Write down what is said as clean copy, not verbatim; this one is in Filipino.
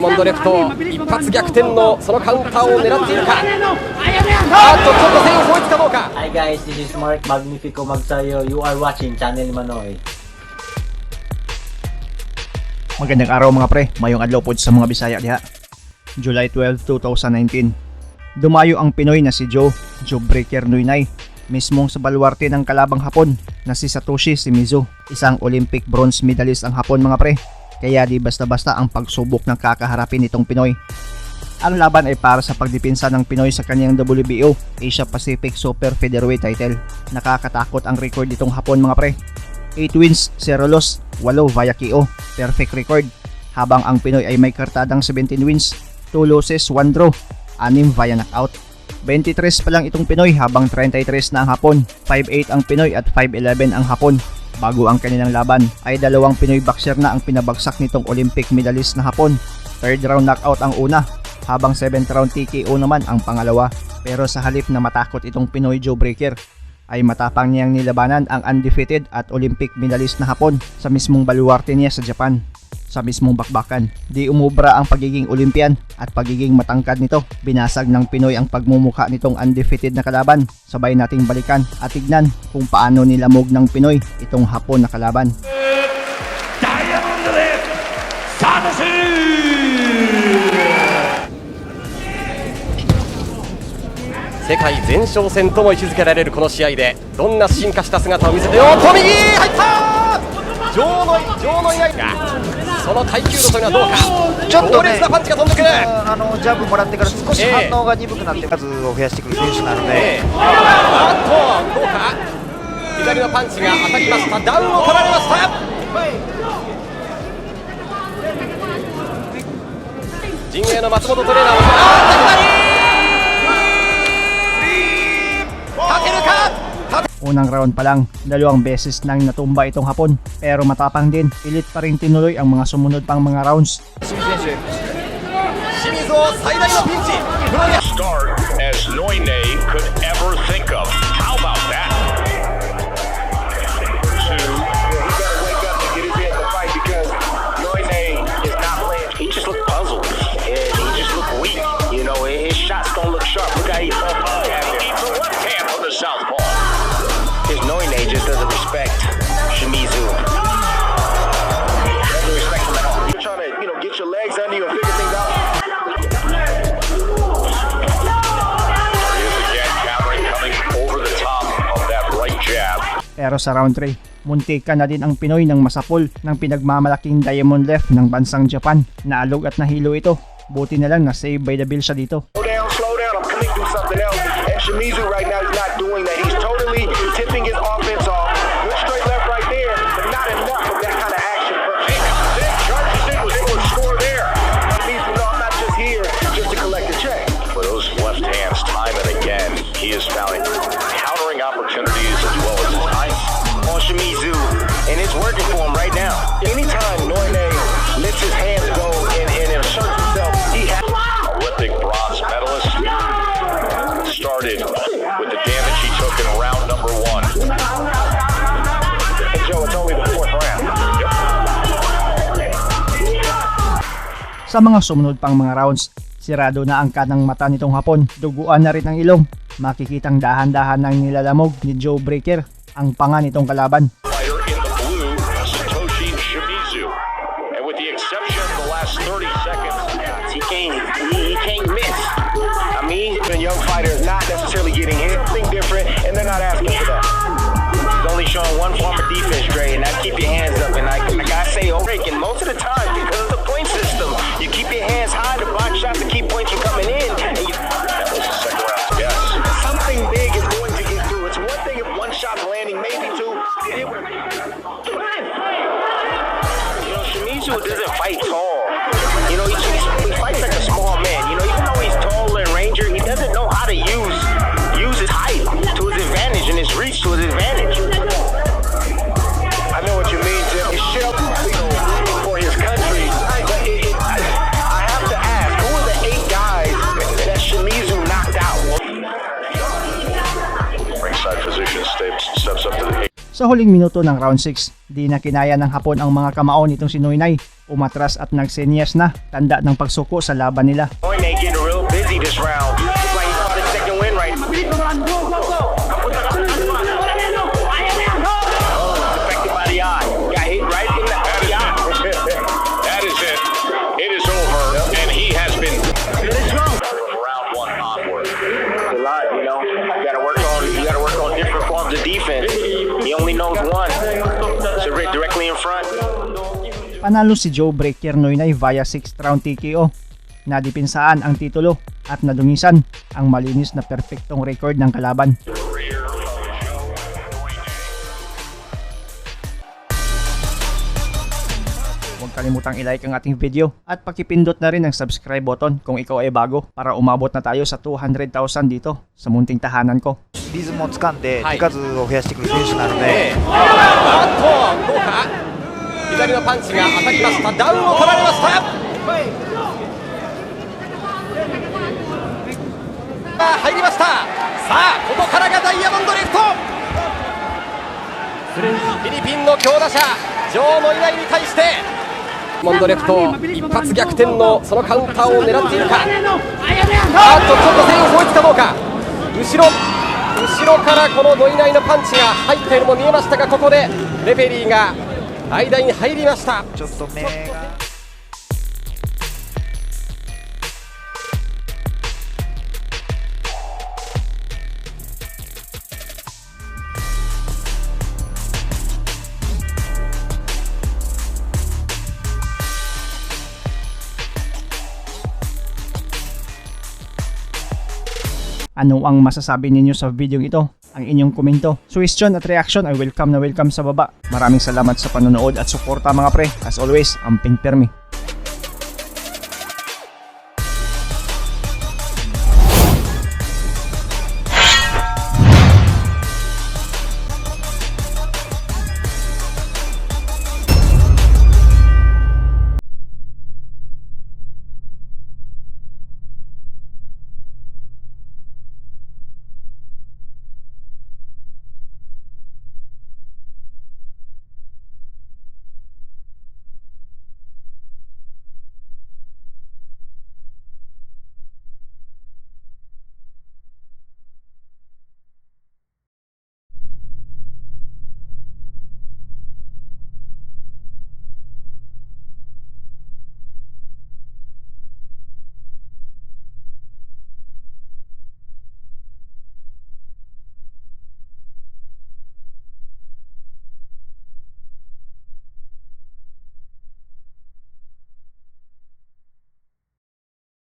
モンドレフト一発逆転のそのカウンターを狙っているか。ちょっと線を追いつかどうか。 Hi guys, this is Mark Magnifico Magsayo. You are watching Channel Manoy. Magandang araw mga pre, mayong adlaw po sa mga Bisaya diha. July 12, 2019. Dumayo ang Pinoy na si Joe Breaker Nuynay, mismong sa baluarte ng kalabang Hapon na si Satoshi Shimizu, isang Olympic bronze medalist ang Hapon mga pre. Kaya di basta-basta ang pagsubok ng kakaharapin nitong Pinoy. Ang laban ay para sa pagdepensa ng Pinoy sa kanyang WBO Asia Pacific Super Featherweight title. Nakakatakot ang record nitong Hapon mga pre. 8 wins, 0 loss, 8 via KO. Perfect record. Habang ang Pinoy ay may kartadang 17 wins, 2 losses, 1 draw, 6 via knockout. 23 pa lang itong Pinoy habang 33 na ang Hapon. 5'8 ang Pinoy at 5'11 ang Hapon. Bago ang kanilang laban ay dalawang Pinoy boxer na ang pinabagsak nitong Olympic medalist na Hapon. 3rd round knockout ang una, habang 7th round TKO naman ang pangalawa. Pero sa halip na matakot itong Pinoy Joe Breaker, ay matapang niyang nilabanan ang undefeated at Olympic medalist na Hapon sa mismong baluarte niya sa Japan. Sa mismong bakbakan, di umubra ang pagiging Olympian at pagiging matangkad nito. Binasag ng Pinoy ang pagmumukha nitong undefeated na kalaban. Sabay nating balikan at tignan kung paano nilamog ng Pinoy itong Hapon na kalaban. Diamond Satoshi! 世界前哨戦とも位置づけられるこの試合でどんな進化した姿を見せてよっと右入ったジョーのいないがその耐久度というのはどうか。ちょっとね、強烈なパンチが飛んでくる。ジャブもらってから少し反応が鈍くなって数を増やしてくる選手なので、どうか。左のパンチが当たりました。ダウンを取られました。陣営の松本トレーナーも立てるか。Unang round pa lang, 2 beses nang natumba itong Hapon, pero matapang din, pilit pa rin tinuloy ang mga sumunod pang mga rounds. 清水を最大のピンチ。 Start as Noine could ever think of. How about that? Two. He gotta wake up and get his head in the fight because Noine is not playing. He just looked puzzled and he just looked weak. You know, his shots don't look sharp. Look how he keeps a left hand on the southpaw. His Noine just doesn't respect Shimizu. Doesn't respect him at all. You're trying to, get your legs under you and figure things out. Here's again Cameron coming over the top of that right jab. Pero sa round 3, muntika na din ang Pinoy ng masapol ng pinagmamalaking diamond left ng bansang Japan. Naalog at nahilo ito. Buti na lang na save by the bell siya dito. Slow down. I'm coming through something else. And Shimizu right now is not doing that. He's totally tipping his offense off. Good straight left right there, but not enough of that kind of action. Charges in, was able to score there. Shimizu, no, I'm not just here just to collect a check. For those left hands, time and again, he has found countering opportunities as well as his height. On Shimizu, and it's working for him right now. Anytime Noine lets his hands go and asserts himself, he has. Olympic bronze medalist started with the damage he took in round number 1. And Joe, it's only the 4th round. Sa mga sumunod pang mga rounds, sirado na ang kanang mata nitong Hapon. Duguan na rin ang ilong. Makikitang dahan-dahan ng nilalamog ni Joe Breaker ang panga nitong kalaban. Fighter in the blue, Satoshi Shimizu. And with the exception of the last 30 seconds, He can't miss. I mean, a young fighter is not necessarily getting hit. Something different, and they're not asking for that. He's only showing one form of defense, Dre, and that's keep your hands up. And like I say, and most of the time, because of the point system, you keep your hands high to block shots to keep points from coming in. And that was the second round guess. something big is going to get through. It's one thing if one shot's landing, maybe two. Shimizu doesn't fight tall. He fights like a small man. Even though he's tall and ranger, he doesn't know how to use his height to his advantage and his reach to his advantage. I know what you mean, Jim. He's for his country. Sa huling minuto ng round 6, di na kinaya ng Hapon ang mga kamao nitong si Noinay. Umatras at nagsenyas na, tanda ng pagsuko sa laban nila. Noinay getting real busy this round. Looks like he caught his second win right now. Affected by the eye. Got hit right in the eye. That is it. It is over, and he has been. Round one onward. A lot, you know. You gotta work on different forms of defense. He only knows one. So directly in front. Panalo si Joe Breaker Noinay via 6th round TKO. Nadipinsaan ang titulo at nadungisan ang malinis na perpektong record ng kalaban. Huwag kalimutang i-like ang ating video at pakipindot na rin ang subscribe button kung ikaw ay bago para umabot na tayo sa 200,000 dito sa munting tahanan ko. リズムをつかんではい手数を増やしてくる選手なので、あっとどうか、左のパンチが当たりました。ダウンを取られました。入りました。さあここからがダイヤモンドリフト。フィリピンの強打者ジョー・ノイナイに対してモンドレフト一発逆転のそのカウンターを狙っているか。あっとちょっと全員追いつかどうか。後ろからこのノイナイのパンチが入ったようにも見えましたが、ここでレフェリーが間に入りました。ちょっと目が。Ano ang masasabi ninyo sa video ito? Ang inyong komento, suggestion at reaction ay welcome na welcome sa baba. Maraming salamat sa panonood at suporta mga pre. As always, amping permi.